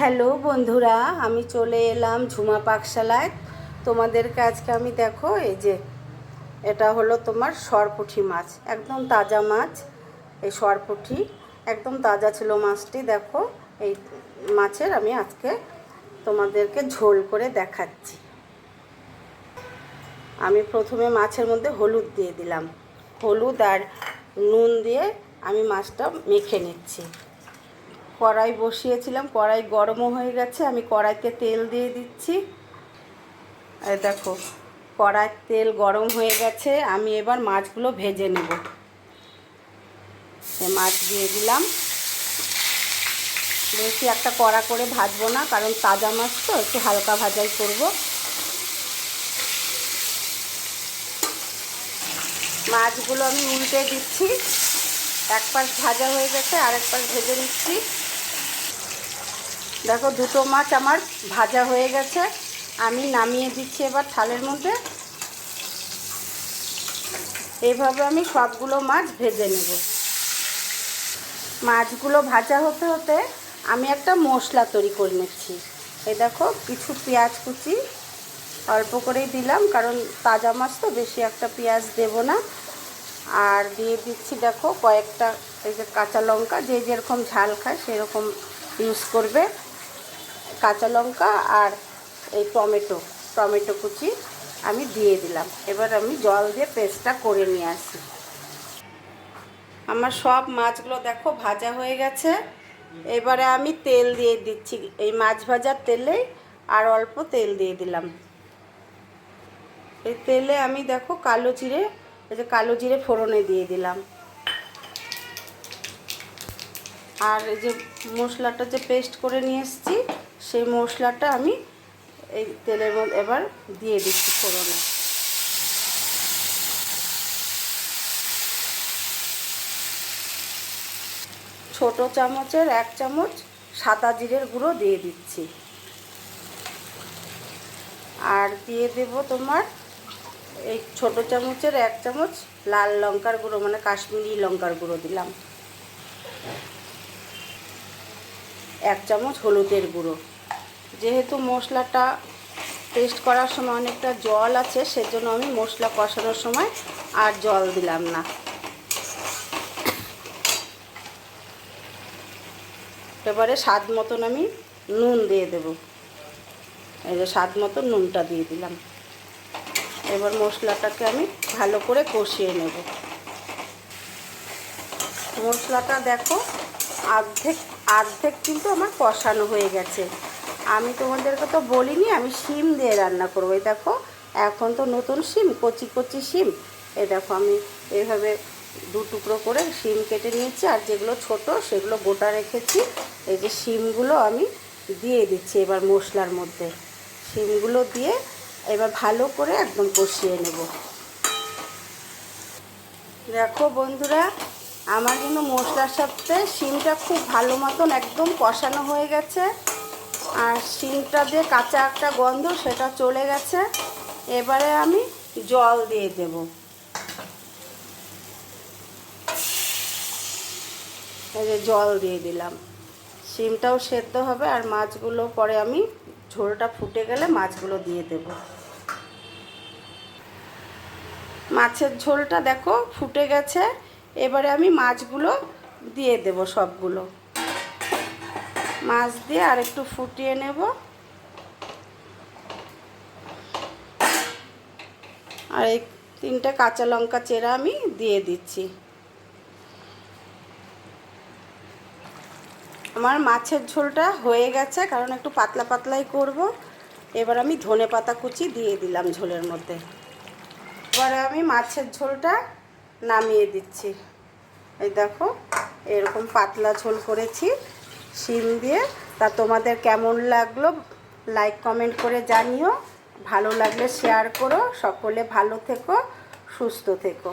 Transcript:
Hello বন্ধুরা, আমি চলে এলাম ঝুমা পাকশালায়। তোমাদেরকে আজকে আমি দেখো, এই যে এটা হলো তোমার সরপুঁটি মাছ, একদম তাজা মাছ। এই সরপুঁটি একদম তাজা ছিল মাছটি। দেখো, এই মাছের আমি আজকে তোমাদেরকে ঝোল করে দেখাচ্ছি। আমি প্রথমে মাছের মধ্যে হলুদ দিয়ে দিলাম, হলুদ আর নুন দিয়ে আমি মাছটা মেখে নিচ্ছি। কড়াই বসিয়েছিলাম, কড়াই গরমও হয়ে গেছে, আমি কড়াইতে তেল দিয়ে দিচ্ছি। এই দেখো, কড়াইয়ের তেল গরম হয়ে গেছে, আমি এবার মাছগুলো ভেজে নেব। মাছ দিয়ে দিলাম। বেশি একটা কড়া করে ভাজবো না, কারণ তাজা মাছ তো, একটু হালকা ভাজাই করব। মাছগুলো আমি উল্টে দিচ্ছি, এক পাশ ভাজা হয়ে গেছে, আরেক পাশ ভেজে নিচ্ছি। দেখো, দুটো মাছ আমার ভাজা হয়ে গেছে, আমি নামিয়ে দিচ্ছি এবার থালের মধ্যে। এইভাবে আমি সবগুলো মাছ ভেজে নেব। মাছগুলো ভাজা হতে হতে আমি একটা মশলা তৈরি করে নিচ্ছি। এই দেখো, কিছু পেঁয়াজ কুচি অল্প করেই দিলাম, কারণ তাজা মাছ তো, বেশি একটা পেঁয়াজ দেব না। আর দিয়ে দিচ্ছি দেখো কয়েকটা এই যে কাঁচা লঙ্কা, যে যেরকম ঝাল খায় সেরকম ইউজ করবে। কাঁচা লঙ্কা আর এই টমেটো কুচি আমি দিয়ে দিলাম। এবার আমি জল দিয়ে পেস্টটা করে নিয়ে আসি। আমার সব মাছগুলো দেখো ভাজা হয়ে গেছে। এবারে আমি তেল দিয়ে দিচ্ছি, এই মাছ ভাজার তেলেই আর অল্প তেল দিয়ে দিলাম। এই তেলে আমি দেখো এই যে কালো জিরে ফোড়নে দিয়ে দিলাম। আর এই যে মশলাটা যে পেস্ট করে নিয়ে এসেছি, সেই মশলাটা আমি এই তেলের মধ্যে এবার দিয়ে দিচ্ছি ফোড়নে। ছোট চামচের 1 চামচ সাদা জিরের গুঁড়ো দিয়ে দিচ্ছি। আর দিয়ে দেব তোমার এই ছোট চামচের 1 চামচ লাল লঙ্কার গুঁড়ো, মানে কাশ্মীরি লঙ্কার গুঁড়ো দিলাম। 1 চামচ হলুদের গুঁড়ো। যেহেতু মশলাটা পেস্ট করার সময় অনেকটা জল আছে, সেজন্য আমি মশলা কষানোর সময় আর জল দিলাম না। এবারে স্বাদ মতন আমি নুন দিয়ে দেব। এই যে স্বাদ মতন নুনটা দিয়ে দিলাম। এবার মশলাটাকে আমি ভালো করে কষিয়ে নেব। মশলাটা দেখো অর্ধেক কিন্তু আমার কষানো হয়ে গেছে। আমি তোমাদেরকে তো বলিনি আমি শিম দিয়ে রান্না করবো। এই দেখো, এখন তো নতুন শিম, কচি কচি শিম। এই দেখো, আমি এইভাবে 2 টুকরো করে শিম কেটে নিয়েছি, আর যেগুলো ছোট সেগুলো গোটা রেখেছি। এই যে শিমগুলো আমি দিয়ে দিচ্ছি এবার মশলার মধ্যে। শিমগুলো দিয়ে এবার ভালো করে একদম কষিয়ে নেব। দেখো বন্ধুরা, আমার কিন্তু মশলার সাথে শিমটা খুব ভালো মতন একদম কষানো হয়ে গেছে, আর শিমটা যে কাঁচা একটা গন্ধ সেটা চলে গেছে। এবারে আমি জল দিয়ে দেব। এই যে জল দিয়ে দিলাম। শিমটাও সেদ্ধ হবে, আর মাছগুলো পরে আমি ঝোলটা ফুটে গেলে মাছগুলো দিয়ে দেব। মাছের ঝোলটা দেখো ফুটে গেছে। এবারে আমি মাছগুলো দিয়ে দেব, সবগুলো মাছ দিয়ে আর একটু ফুটিয়ে নেব। আর এই 3টে কাঁচা লঙ্কা চেরা আমি দিয়ে দিচ্ছি। আমার মাছের ঝোলটা হয়ে গেছে, কারণ একটু পাতলা পাতলাই করব। এবার আমি ধনেপাতা কুচি দিয়ে দিলাম ঝোলের মধ্যে। এবারে আমি মাছের ঝোলটা নামিয়ে দিচ্ছি। এই দেখো, এরকম পাতলা ঝোল করেছি শিম দিয়ে। তা তোমাদের কেমন লাগলো লাইক কমেন্ট করে জানিও, ভালো লাগলে শেয়ার করো। সকলে ভালো থেকো, সুস্থ থেকো।